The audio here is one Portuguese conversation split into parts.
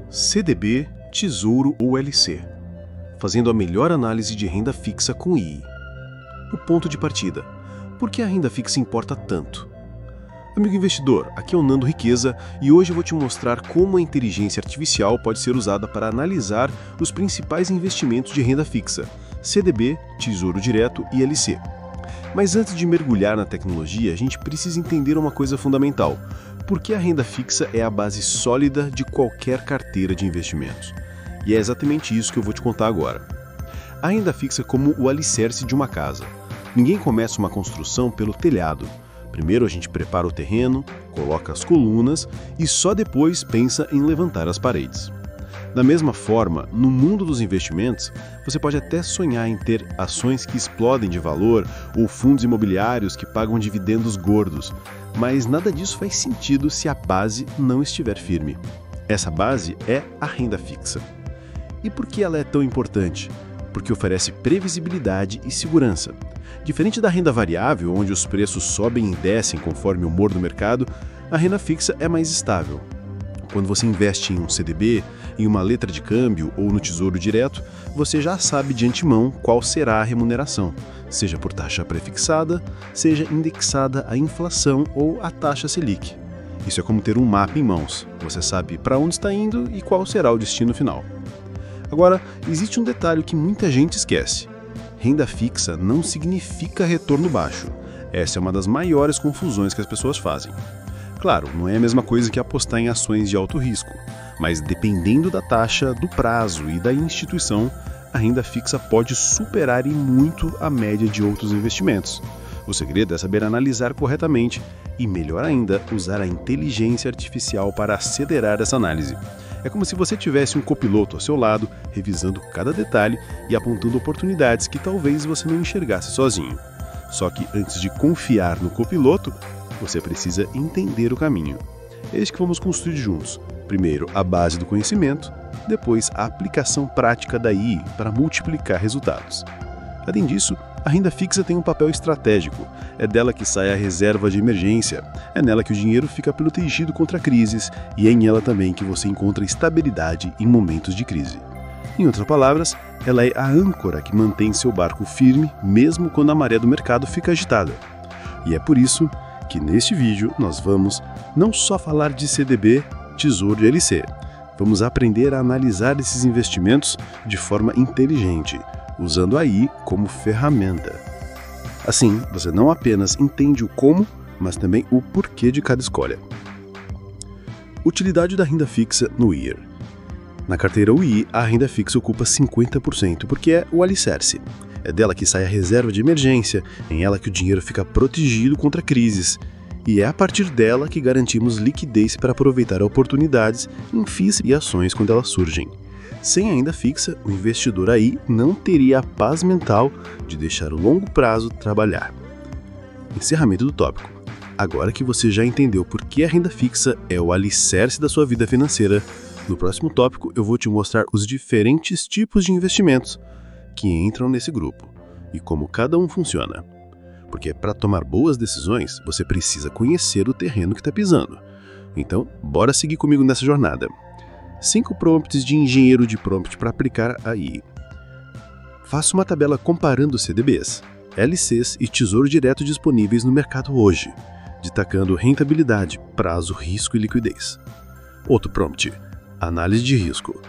CDB, Tesouro ou LC, fazendo a melhor análise de renda fixa com II. O ponto de partida. Por que a renda fixa importa tanto? Amigo investidor, aqui é o Nando Riqueza e hoje eu vou te mostrar como a inteligência artificial pode ser usada para analisar os principais investimentos de renda fixa, CDB, Tesouro Direto e LC. Mas antes de mergulhar na tecnologia, a gente precisa entender uma coisa fundamental. Por que a renda fixa é a base sólida de qualquer carteira de investimentos? E é exatamente isso que eu vou te contar agora. A renda fixa é como o alicerce de uma casa. Ninguém começa uma construção pelo telhado. Primeiro a gente prepara o terreno, coloca as colunas e só depois pensa em levantar as paredes. Da mesma forma, no mundo dos investimentos, você pode até sonhar em ter ações que explodem de valor ou fundos imobiliários que pagam dividendos gordos, mas nada disso faz sentido se a base não estiver firme. Essa base é a renda fixa. E por que ela é tão importante? Porque oferece previsibilidade e segurança. Diferente da renda variável, onde os preços sobem e descem conforme o humor do mercado, a renda fixa é mais estável. Quando você investe em um CDB, em uma letra de câmbio ou no Tesouro Direto, você já sabe de antemão qual será a remuneração, seja por taxa prefixada, seja indexada à inflação ou à taxa Selic. Isso é como ter um mapa em mãos. Você sabe para onde está indo e qual será o destino final. Agora, existe um detalhe que muita gente esquece. Renda fixa não significa retorno baixo. Essa é uma das maiores confusões que as pessoas fazem. Claro, não é a mesma coisa que apostar em ações de alto risco, mas dependendo da taxa, do prazo e da instituição, a renda fixa pode superar em muito a média de outros investimentos. O segredo é saber analisar corretamente e, melhor ainda, usar a inteligência artificial para acelerar essa análise. É como se você tivesse um copiloto ao seu lado, revisando cada detalhe e apontando oportunidades que talvez você não enxergasse sozinho. Só que antes de confiar no copiloto, você precisa entender o caminho. É isso que vamos construir juntos. Primeiro, a base do conhecimento, depois a aplicação prática da AI para multiplicar resultados. Além disso, a renda fixa tem um papel estratégico. É dela que sai a reserva de emergência, é nela que o dinheiro fica protegido contra crises e é em ela também que você encontra estabilidade em momentos de crise. Em outras palavras, ela é a âncora que mantém seu barco firme mesmo quando a maré do mercado fica agitada. E é por isso que neste vídeo nós vamos não só falar de CDB, Tesouro e LC. Vamos aprender a analisar esses investimentos de forma inteligente, usando a AI como ferramenta. Assim, você não apenas entende o como, mas também o porquê de cada escolha. Utilidade da renda fixa no IR. Na carteira UI, a renda fixa ocupa 50% porque é o alicerce. É dela que sai a reserva de emergência, em ela que o dinheiro fica protegido contra crises. E é a partir dela que garantimos liquidez para aproveitar oportunidades em FIIs e ações quando elas surgem. Sem a renda fixa, o investidor aí não teria a paz mental de deixar o longo prazo trabalhar. Encerramento do tópico. Agora que você já entendeu por que a renda fixa é o alicerce da sua vida financeira, no próximo tópico eu vou te mostrar os diferentes tipos de investimentos que entram nesse grupo e como cada um funciona. Porque para tomar boas decisões, você precisa conhecer o terreno que está pisando. Então, bora seguir comigo nessa jornada. 5 prompts de engenheiro de prompt para aplicar a AI. Faça uma tabela comparando CDBs, LCs e Tesouro Direto disponíveis no mercado hoje, destacando rentabilidade, prazo, risco e liquidez. Outro prompt. Análise de risco.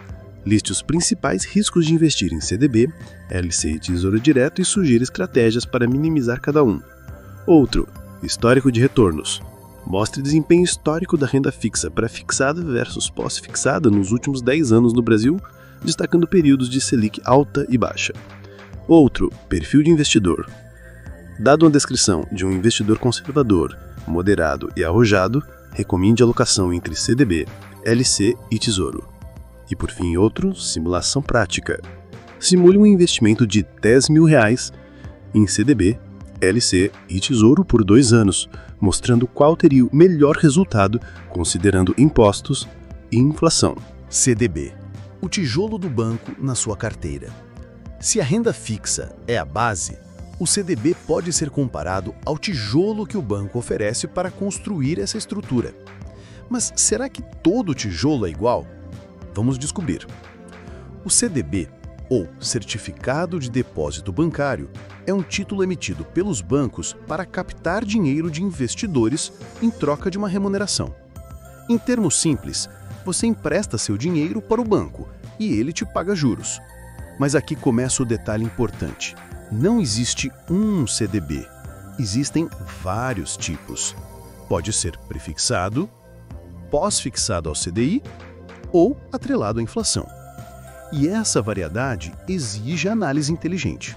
Liste os principais riscos de investir em CDB, LC e Tesouro Direto e sugira estratégias para minimizar cada um. Outro. Histórico de retornos. Mostre desempenho histórico da renda fixa pré-fixada versus pós-fixada nos últimos 10 anos no Brasil, destacando períodos de Selic alta e baixa. Outro. Perfil de investidor. Dado uma descrição de um investidor conservador, moderado e arrojado, recomende alocação entre CDB, LC e Tesouro. E por fim outro, simulação prática. Simule um investimento de R$10.000 em CDB, LC e Tesouro por 2 anos, mostrando qual teria o melhor resultado considerando impostos e inflação. CDB, o tijolo do banco na sua carteira. Se a renda fixa é a base, o CDB pode ser comparado ao tijolo que o banco oferece para construir essa estrutura. Mas será que todo tijolo é igual? Vamos descobrir. O CDB, ou Certificado de Depósito Bancário, é um título emitido pelos bancos para captar dinheiro de investidores em troca de uma remuneração. Em termos simples, você empresta seu dinheiro para o banco e ele te paga juros. Mas aqui começa o detalhe importante. Não existe um CDB. Existem vários tipos. Pode ser prefixado, pós-fixado ao CDI ou atrelado à inflação. E essa variedade exige análise inteligente.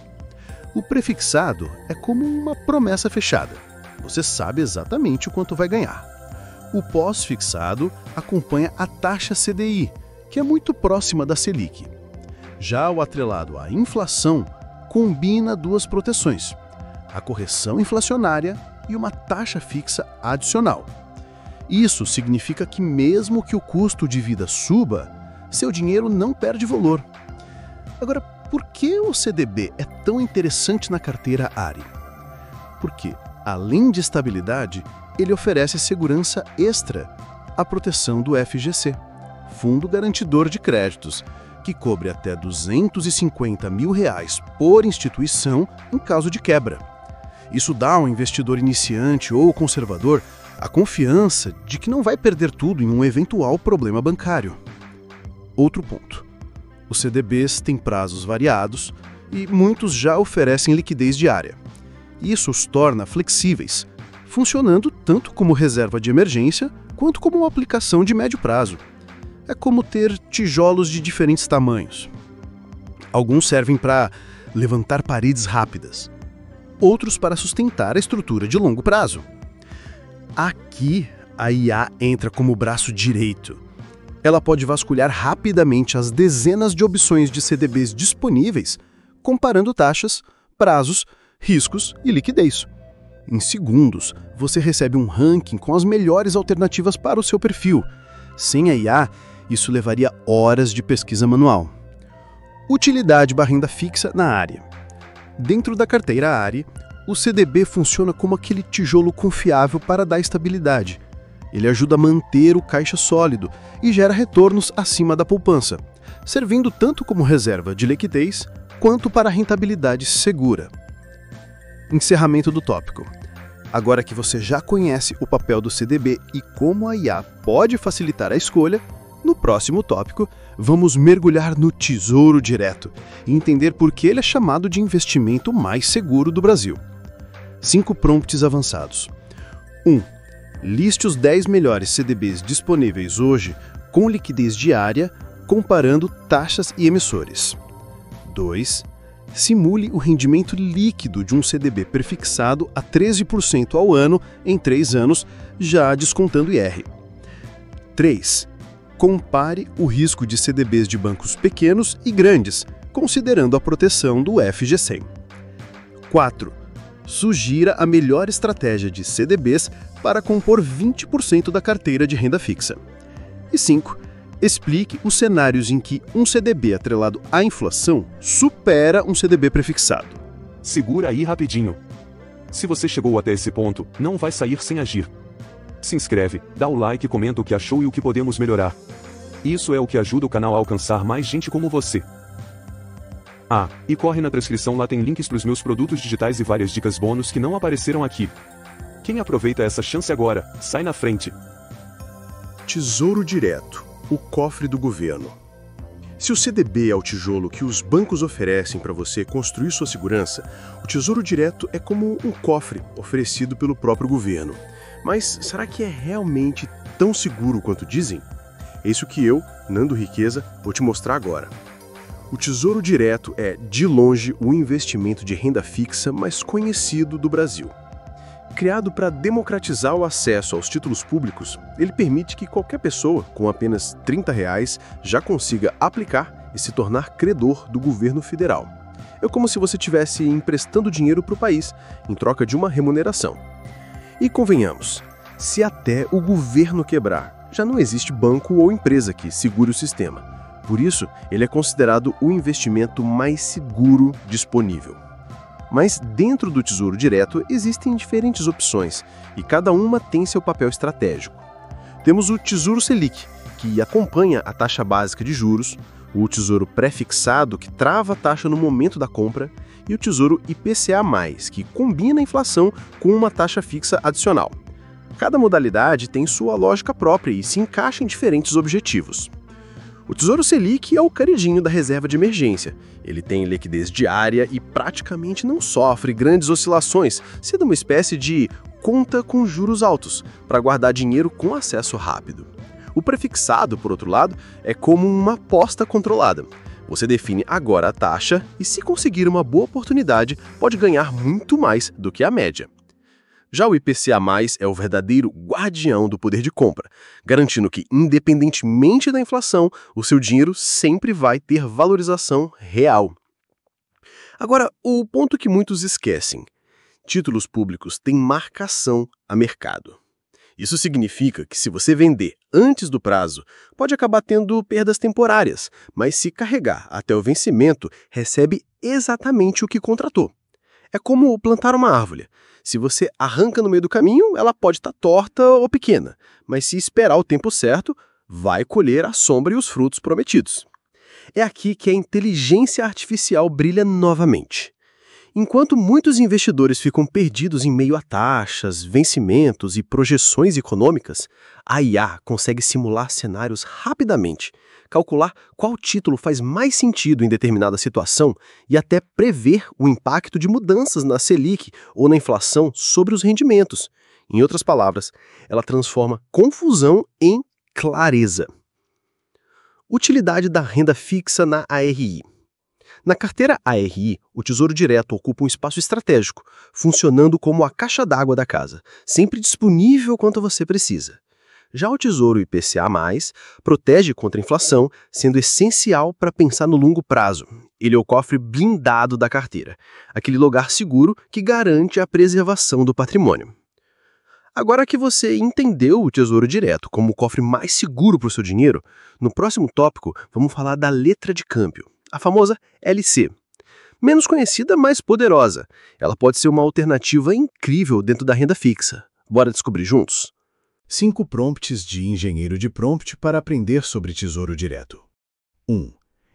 O prefixado é como uma promessa fechada. Você sabe exatamente o quanto vai ganhar. O pós-fixado acompanha a taxa CDI, que é muito próxima da Selic. Já o atrelado à inflação combina duas proteções: a correção inflacionária e uma taxa fixa adicional. Isso significa que mesmo que o custo de vida suba, seu dinheiro não perde valor. Agora, por que o CDB é tão interessante na carteira ARI? Porque, além de estabilidade, ele oferece segurança extra, a proteção do FGC, Fundo Garantidor de Créditos, que cobre até R$ 250 mil por instituição em caso de quebra. Isso dá ao investidor iniciante ou conservador a confiança de que não vai perder tudo em um eventual problema bancário. Outro ponto. Os CDBs têm prazos variados e muitos já oferecem liquidez diária. Isso os torna flexíveis, funcionando tanto como reserva de emergência quanto como uma aplicação de médio prazo. É como ter tijolos de diferentes tamanhos. Alguns servem para levantar paredes rápidas, outros para sustentar a estrutura de longo prazo. Aqui, a IA entra como braço direito. Ela pode vasculhar rapidamente as dezenas de opções de CDBs disponíveis, comparando taxas, prazos, riscos e liquidez. Em segundos, você recebe um ranking com as melhores alternativas para o seu perfil. Sem a IA, isso levaria horas de pesquisa manual. Utilidade / renda fixa na área. Dentro da carteira ARI, o CDB funciona como aquele tijolo confiável para dar estabilidade. Ele ajuda a manter o caixa sólido e gera retornos acima da poupança, servindo tanto como reserva de liquidez quanto para rentabilidade segura. Encerramento do tópico. Agora que você já conhece o papel do CDB e como a IA pode facilitar a escolha, no próximo tópico, vamos mergulhar no Tesouro Direto e entender por que ele é chamado de investimento mais seguro do Brasil. 5 prompts avançados. 1. Liste os 10 melhores CDBs disponíveis hoje com liquidez diária, comparando taxas e emissores. 2. Simule o rendimento líquido de um CDB prefixado a 13% ao ano em 3 anos, já descontando IR. 3. Compare o risco de CDBs de bancos pequenos e grandes, considerando a proteção do FGC. 4. Sugira a melhor estratégia de CDBs para compor 20% da carteira de renda fixa. E 5. Explique os cenários em que um CDB atrelado à inflação supera um CDB prefixado. Segura aí rapidinho. Se você chegou até esse ponto, não vai sair sem agir. Se inscreve, dá o like e comenta o que achou e o que podemos melhorar. Isso é o que ajuda o canal a alcançar mais gente como você. Ah, e corre na descrição, lá tem links para os meus produtos digitais e várias dicas bônus que não apareceram aqui. Quem aproveita essa chance agora, sai na frente. Tesouro Direto, o cofre do governo. Se o CDB é o tijolo que os bancos oferecem para você construir sua segurança, o Tesouro Direto é como um cofre oferecido pelo próprio governo. Mas será que é realmente tão seguro quanto dizem? É isso que eu, Nando Riqueza, vou te mostrar agora. O Tesouro Direto é, de longe, o investimento de renda fixa mais conhecido do Brasil. Criado para democratizar o acesso aos títulos públicos, ele permite que qualquer pessoa, com apenas R$ 30, já consiga aplicar e se tornar credor do governo federal. É como se você estivesse emprestando dinheiro para o país, em troca de uma remuneração. E convenhamos, se até o governo quebrar, já não existe banco ou empresa que segure o sistema. Por isso, ele é considerado o investimento mais seguro disponível. Mas dentro do Tesouro Direto existem diferentes opções, e cada uma tem seu papel estratégico. Temos o Tesouro Selic, que acompanha a taxa básica de juros, o tesouro pré-fixado, que trava a taxa no momento da compra, e o tesouro IPCA+, que combina a inflação com uma taxa fixa adicional. Cada modalidade tem sua lógica própria e se encaixa em diferentes objetivos. O Tesouro Selic é o queridinho da reserva de emergência. Ele tem liquidez diária e praticamente não sofre grandes oscilações, sendo uma espécie de conta com juros altos, para guardar dinheiro com acesso rápido. O prefixado, por outro lado, é como uma aposta controlada. Você define agora a taxa e, se conseguir uma boa oportunidade, pode ganhar muito mais do que a média. Já o IPCA+, é o verdadeiro guardião do poder de compra, garantindo que, independentemente da inflação, o seu dinheiro sempre vai ter valorização real. Agora, o ponto que muitos esquecem: títulos públicos têm marcação a mercado. Isso significa que, se você vender antes do prazo, pode acabar tendo perdas temporárias, mas se carregar até o vencimento, recebe exatamente o que contratou. É como plantar uma árvore. Se você arranca no meio do caminho, ela pode estar torta ou pequena, mas se esperar o tempo certo, vai colher a sombra e os frutos prometidos. É aqui que a inteligência artificial brilha novamente. Enquanto muitos investidores ficam perdidos em meio a taxas, vencimentos e projeções econômicas, a IA consegue simular cenários rapidamente, calcular qual título faz mais sentido em determinada situação e até prever o impacto de mudanças na Selic ou na inflação sobre os rendimentos. Em outras palavras, ela transforma confusão em clareza. Utilidade da renda fixa na ARI. Na carteira ARI, o Tesouro Direto ocupa um espaço estratégico, funcionando como a caixa d'água da casa, sempre disponível quanto você precisa. Já o Tesouro IPCA+, protege contra a inflação, sendo essencial para pensar no longo prazo. Ele é o cofre blindado da carteira, aquele lugar seguro que garante a preservação do patrimônio. Agora que você entendeu o Tesouro Direto como o cofre mais seguro para o seu dinheiro, no próximo tópico vamos falar da letra de câmbio, a famosa LC. Menos conhecida, mas poderosa. Ela pode ser uma alternativa incrível dentro da renda fixa. Bora descobrir juntos? 5 prompts de engenheiro de prompt para aprender sobre Tesouro Direto. 1.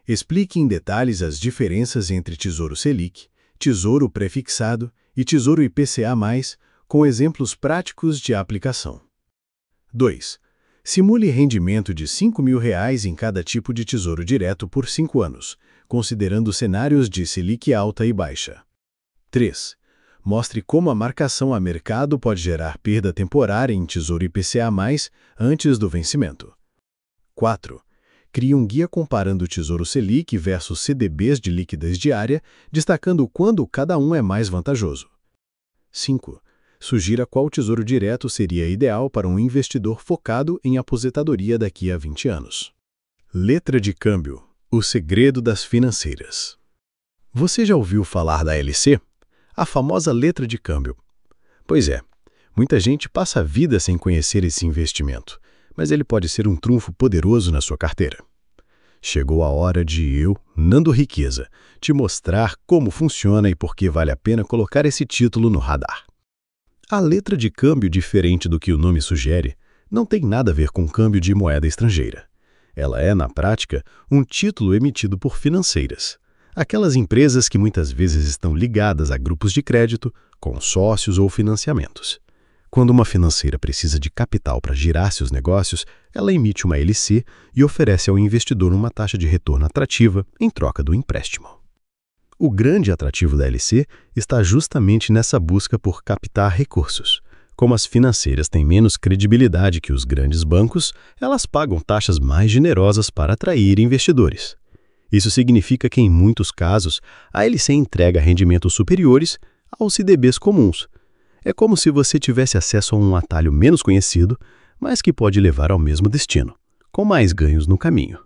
Explique em detalhes as diferenças entre Tesouro Selic, Tesouro Prefixado e Tesouro IPCA+, com exemplos práticos de aplicação. 2. Simule rendimento de R$ 5.000 em cada tipo de Tesouro Direto por 5 anos, considerando cenários de Selic alta e baixa. 3. Mostre como a marcação a mercado pode gerar perda temporária em Tesouro IPCA+, antes do vencimento. 4. Crie um guia comparando o Tesouro Selic versus CDBs de liquidez diária, destacando quando cada um é mais vantajoso. 5. Sugira qual Tesouro Direto seria ideal para um investidor focado em aposentadoria daqui a 20 anos. Letra de câmbio. O segredo das financeiras. Você já ouviu falar da LC? A famosa letra de câmbio. Pois é, muita gente passa a vida sem conhecer esse investimento, mas ele pode ser um trunfo poderoso na sua carteira. Chegou a hora de eu, Nando Riqueza, te mostrar como funciona e por que vale a pena colocar esse título no radar. A letra de câmbio, diferente do que o nome sugere, não tem nada a ver com câmbio de moeda estrangeira. Ela é, na prática, um título emitido por financeiras. Aquelas empresas que muitas vezes estão ligadas a grupos de crédito, consórcios ou financiamentos. Quando uma financeira precisa de capital para girar seus negócios, ela emite uma LC e oferece ao investidor uma taxa de retorno atrativa em troca do empréstimo. O grande atrativo da LC está justamente nessa busca por captar recursos. Como as financeiras têm menos credibilidade que os grandes bancos, elas pagam taxas mais generosas para atrair investidores. Isso significa que, em muitos casos, a LC entrega rendimentos superiores aos CDBs comuns. É como se você tivesse acesso a um atalho menos conhecido, mas que pode levar ao mesmo destino, com mais ganhos no caminho.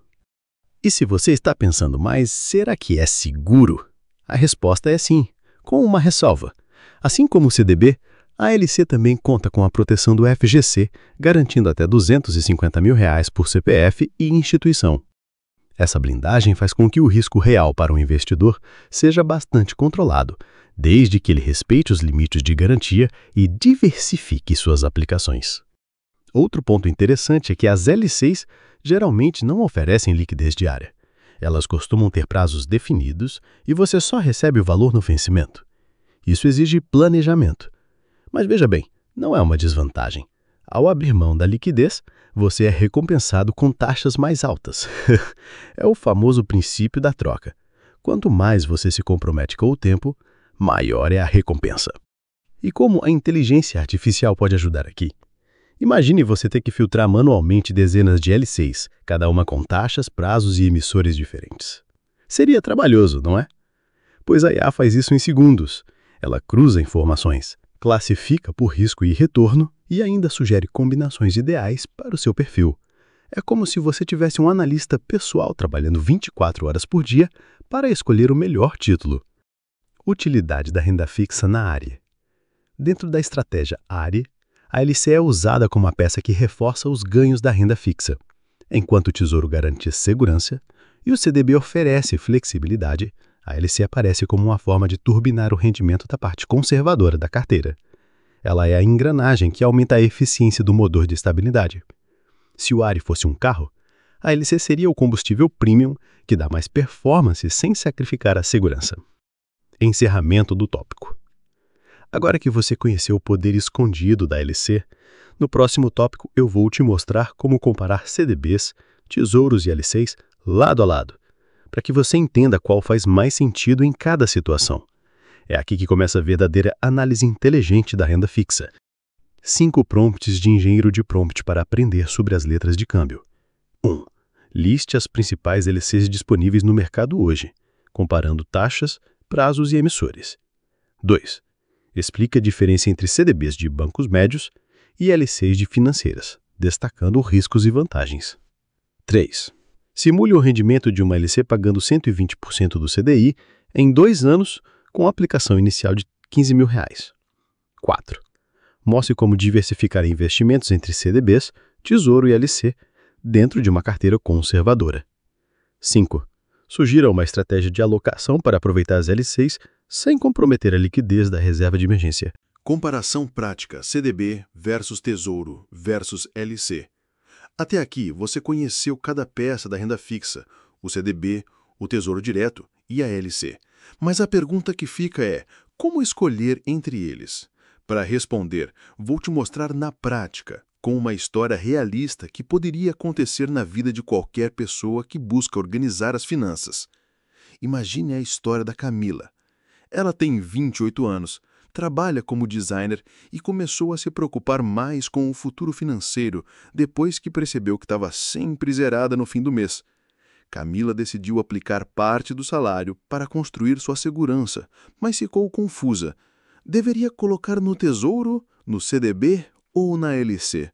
E se você está pensando, mas será que é seguro? A resposta é sim, com uma ressalva. Assim como o CDB, a LC também conta com a proteção do FGC, garantindo até R$ 250 mil por CPF e instituição. Essa blindagem faz com que o risco real para o investidor seja bastante controlado, desde que ele respeite os limites de garantia e diversifique suas aplicações. Outro ponto interessante é que as LCs geralmente não oferecem liquidez diária. Elas costumam ter prazos definidos e você só recebe o valor no vencimento. Isso exige planejamento. Mas veja bem, não é uma desvantagem. Ao abrir mão da liquidez, você é recompensado com taxas mais altas. É o famoso princípio da troca. Quanto mais você se compromete com o tempo, maior é a recompensa. E como a inteligência artificial pode ajudar aqui? Imagine você ter que filtrar manualmente dezenas de LCs, cada uma com taxas, prazos e emissores diferentes. Seria trabalhoso, não é? Pois a IA faz isso em segundos. Ela cruza informações, classifica por risco e retorno e ainda sugere combinações ideais para o seu perfil. É como se você tivesse um analista pessoal trabalhando 24 horas por dia para escolher o melhor título. Utilidade da renda fixa na área. Dentro da estratégia ARIE, a LC é usada como uma peça que reforça os ganhos da renda fixa, enquanto o Tesouro garante segurança e o CDB oferece flexibilidade. A LC aparece como uma forma de turbinar o rendimento da parte conservadora da carteira. Ela é a engrenagem que aumenta a eficiência do motor de estabilidade. Se o ARIE fosse um carro, a LC seria o combustível premium que dá mais performance sem sacrificar a segurança. Encerramento do tópico. Agora que você conheceu o poder escondido da LC, no próximo tópico eu vou te mostrar como comparar CDBs, tesouros e LCs lado a lado, para que você entenda qual faz mais sentido em cada situação. É aqui que começa a verdadeira análise inteligente da renda fixa. 5 prompts de engenheiro de prompt para aprender sobre as letras de câmbio. 1. Liste as principais LCs disponíveis no mercado hoje, comparando taxas, prazos e emissores. 2. Explica a diferença entre CDBs de bancos médios e LCs de financeiras, destacando riscos e vantagens. 3. Simule o rendimento de uma LC pagando 120% do CDI em 2 anos com aplicação inicial de R$ 15.000. 4. Mostre como diversificar investimentos entre CDBs, Tesouro e LC dentro de uma carteira conservadora. 5. Sugira uma estratégia de alocação para aproveitar as LCs sem comprometer a liquidez da reserva de emergência. Comparação prática CDB versus Tesouro versus LC. Até aqui, você conheceu cada peça da renda fixa, o CDB, o Tesouro Direto e a LC. Mas a pergunta que fica é, como escolher entre eles? Para responder, vou te mostrar na prática, com uma história realista que poderia acontecer na vida de qualquer pessoa que busca organizar as finanças. Imagine a história da Camila. Ela tem 28 anos, trabalha como designer e começou a se preocupar mais com o futuro financeiro depois que percebeu que estava sempre zerada no fim do mês. Camila decidiu aplicar parte do salário para construir sua segurança, mas ficou confusa. Deveria colocar no Tesouro, no CDB ou na LC?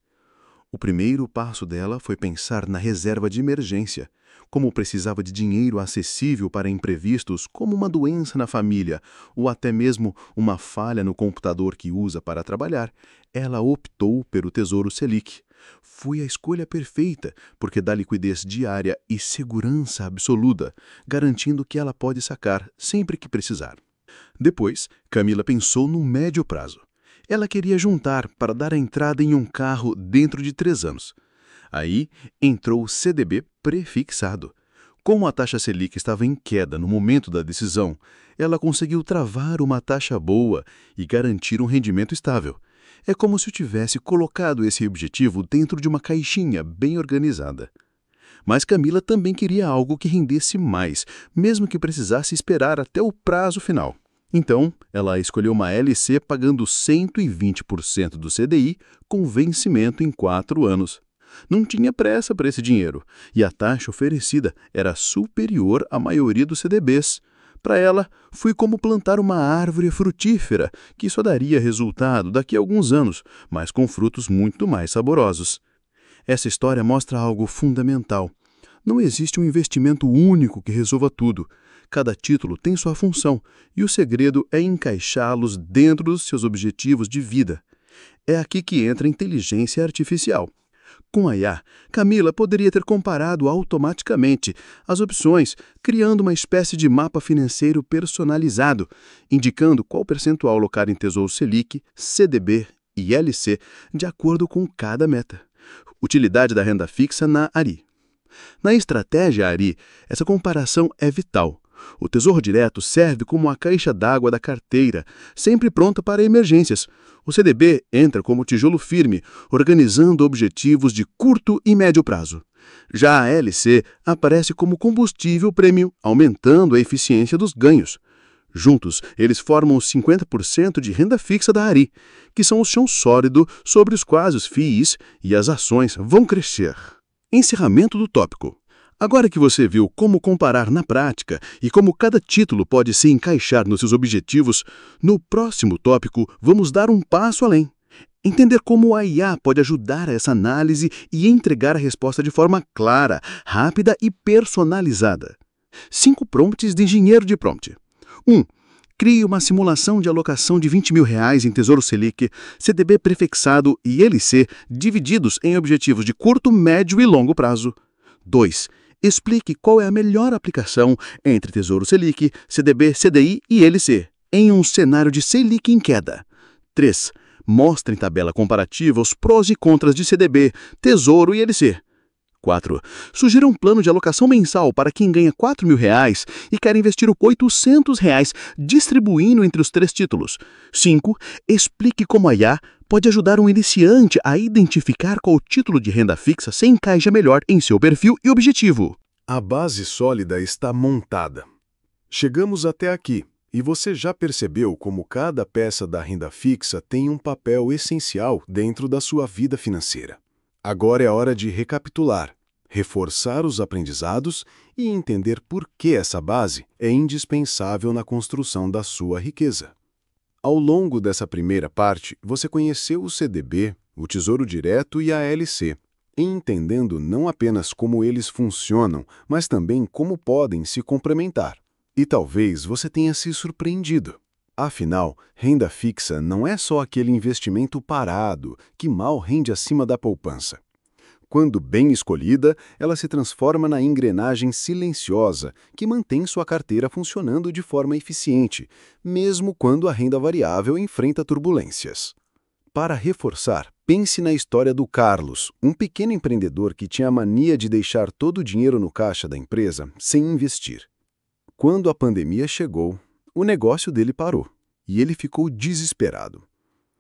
O primeiro passo dela foi pensar na reserva de emergência. Como precisava de dinheiro acessível para imprevistos, como uma doença na família ou até mesmo uma falha no computador que usa para trabalhar, ela optou pelo Tesouro Selic. Foi a escolha perfeita, porque dá liquidez diária e segurança absoluta, garantindo que ela pode sacar sempre que precisar. Depois, Camila pensou no médio prazo. Ela queria juntar para dar a entrada em um carro dentro de 3 anos. Aí entrou o CDB prefixado. Como a taxa Selic estava em queda no momento da decisão, ela conseguiu travar uma taxa boa e garantir um rendimento estável. É como se eu tivesse colocado esse objetivo dentro de uma caixinha bem organizada. Mas Camila também queria algo que rendesse mais, mesmo que precisasse esperar até o prazo final. Então, ela escolheu uma LC pagando 120% do CDI com vencimento em 4 anos. Não tinha pressa para esse dinheiro, e a taxa oferecida era superior à maioria dos CDBs. Para ela, foi como plantar uma árvore frutífera, que só daria resultado daqui a alguns anos, mas com frutos muito mais saborosos. Essa história mostra algo fundamental. Não existe um investimento único que resolva tudo. Cada título tem sua função, e o segredo é encaixá-los dentro dos seus objetivos de vida. É aqui que entra a inteligência artificial. Com a IA, Camila poderia ter comparado automaticamente as opções, criando uma espécie de mapa financeiro personalizado, indicando qual percentual alocar em Tesouro Selic, CDB e LC, de acordo com cada meta. Utilidade da renda fixa na ARI. Na estratégia ARI, essa comparação é vital. O Tesouro Direto serve como a caixa d'água da carteira, sempre pronta para emergências. O CDB entra como tijolo firme, organizando objetivos de curto e médio prazo. Já a LC aparece como combustível prêmio, aumentando a eficiência dos ganhos. Juntos, eles formam os 50% de renda fixa da ARI, que são o chão sólido sobre os quais os FIIs e as ações vão crescer. Encerramento do tópico. Agora que você viu como comparar na prática e como cada título pode se encaixar nos seus objetivos, no próximo tópico vamos dar um passo além. Entender como a IA pode ajudar a essa análise e entregar a resposta de forma clara, rápida e personalizada. 5 prompts de engenheiro de prompt. 1. Crie uma simulação de alocação de R$20 mil em Tesouro Selic, CDB prefixado e LC divididos em objetivos de curto, médio e longo prazo. 2. Explique qual é a melhor aplicação entre Tesouro Selic, CDB, CDI e LC, em um cenário de Selic em queda. 3. Mostre em tabela comparativa os prós e contras de CDB, Tesouro e LC. 4. Sugira um plano de alocação mensal para quem ganha R$4 mil e quer investir R$800, distribuindo entre os 3 títulos. 5. Explique como a IA pode ajudar um iniciante a identificar qual título de renda fixa se encaixa melhor em seu perfil e objetivo. A base sólida está montada. Chegamos até aqui, e você já percebeu como cada peça da renda fixa tem um papel essencial dentro da sua vida financeira. Agora é hora de recapitular, reforçar os aprendizados e entender por que essa base é indispensável na construção da sua riqueza. Ao longo dessa primeira parte, você conheceu o CDB, o Tesouro Direto e a LC, entendendo não apenas como eles funcionam, mas também como podem se complementar. E talvez você tenha se surpreendido. Afinal, renda fixa não é só aquele investimento parado que mal rende acima da poupança. Quando bem escolhida, ela se transforma na engrenagem silenciosa que mantém sua carteira funcionando de forma eficiente, mesmo quando a renda variável enfrenta turbulências. Para reforçar, pense na história do Carlos, um pequeno empreendedor que tinha a mania de deixar todo o dinheiro no caixa da empresa sem investir. Quando a pandemia chegou, o negócio dele parou e ele ficou desesperado.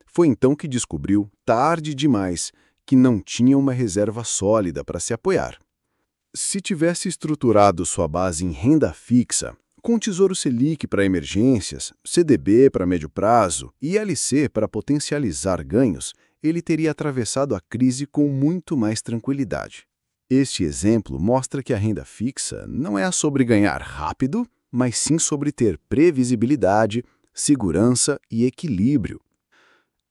Foi então que descobriu, tarde demais, que não tinha uma reserva sólida para se apoiar. Se tivesse estruturado sua base em renda fixa, com Tesouro Selic para emergências, CDB para médio prazo e LC para potencializar ganhos, ele teria atravessado a crise com muito mais tranquilidade. Este exemplo mostra que a renda fixa não é sobre ganhar rápido, mas sim sobre ter previsibilidade, segurança e equilíbrio.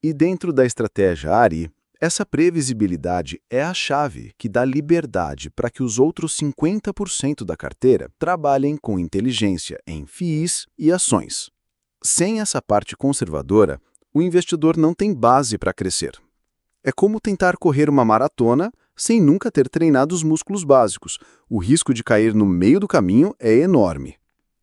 E dentro da estratégia ARI, essa previsibilidade é a chave que dá liberdade para que os outros 50% da carteira trabalhem com inteligência em FIIs e ações. Sem essa parte conservadora, o investidor não tem base para crescer. É como tentar correr uma maratona sem nunca ter treinado os músculos básicos. O risco de cair no meio do caminho é enorme.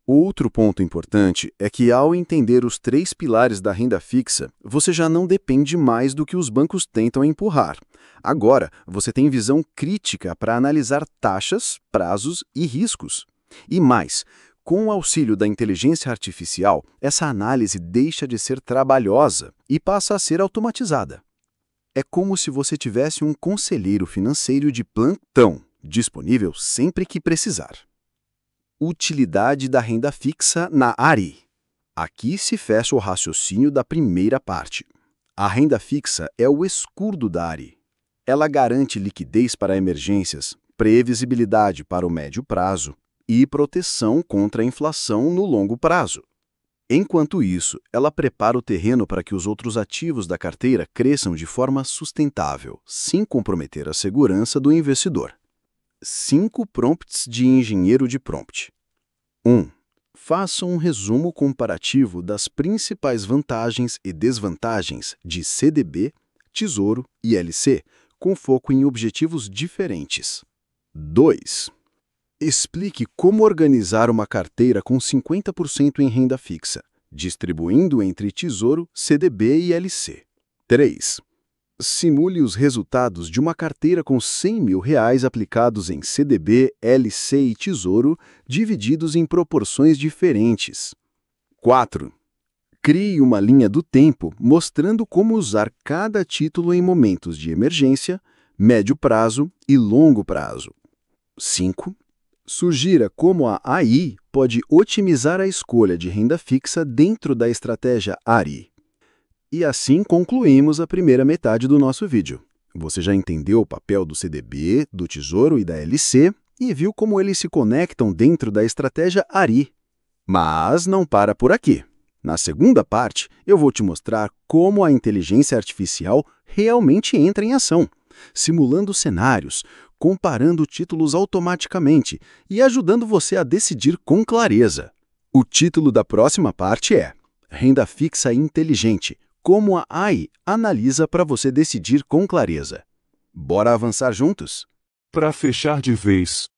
Outro ponto importante é que, ao entender os 3 pilares da renda fixa, você já não depende mais do que os bancos tentam empurrar. Agora, você tem visão crítica para analisar taxas, prazos e riscos. E mais, com o auxílio da inteligência artificial, essa análise deixa de ser trabalhosa e passa a ser automatizada. É como se você tivesse um conselheiro financeiro de plantão, disponível sempre que precisar. Utilidade da renda fixa na ARI. Aqui se fecha o raciocínio da primeira parte. A renda fixa é o escudo da ARI. Ela garante liquidez para emergências, previsibilidade para o médio prazo e proteção contra a inflação no longo prazo. Enquanto isso, ela prepara o terreno para que os outros ativos da carteira cresçam de forma sustentável, sem comprometer a segurança do investidor. 5 prompts de engenheiro de prompt. 1. Faça um resumo comparativo das principais vantagens e desvantagens de CDB, Tesouro e LC, com foco em objetivos diferentes. 2. Explique como organizar uma carteira com 50% em renda fixa, distribuindo entre Tesouro, CDB e LC. 3. Simule os resultados de uma carteira com R$100 mil aplicados em CDB, LC e Tesouro, divididos em proporções diferentes. 4. Crie uma linha do tempo mostrando como usar cada título em momentos de emergência, médio prazo e longo prazo. 5. Sugira como a AI pode otimizar a escolha de renda fixa dentro da estratégia ARI. E assim concluímos a primeira metade do nosso vídeo. Você já entendeu o papel do CDB, do Tesouro e da LC e viu como eles se conectam dentro da estratégia ARI. Mas não para por aqui. Na segunda parte, eu vou te mostrar como a inteligência artificial realmente entra em ação, simulando cenários, comparando títulos automaticamente e ajudando você a decidir com clareza. O título da próxima parte é Renda Fixa Inteligente, como a AI analisa para você decidir com clareza. Bora avançar juntos? Para fechar de vez.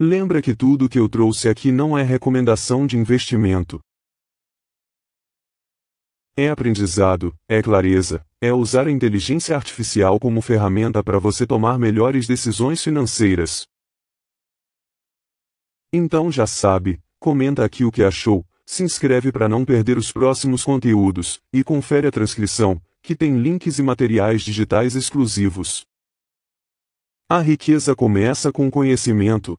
Lembra que tudo que eu trouxe aqui não é recomendação de investimento. É aprendizado, é clareza, é usar a inteligência artificial como ferramenta para você tomar melhores decisões financeiras. Então já sabe, comenta aqui o que achou, se inscreve para não perder os próximos conteúdos, e confere a transcrição, que tem links e materiais digitais exclusivos. A riqueza começa com conhecimento.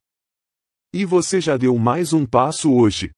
E você já deu mais um passo hoje.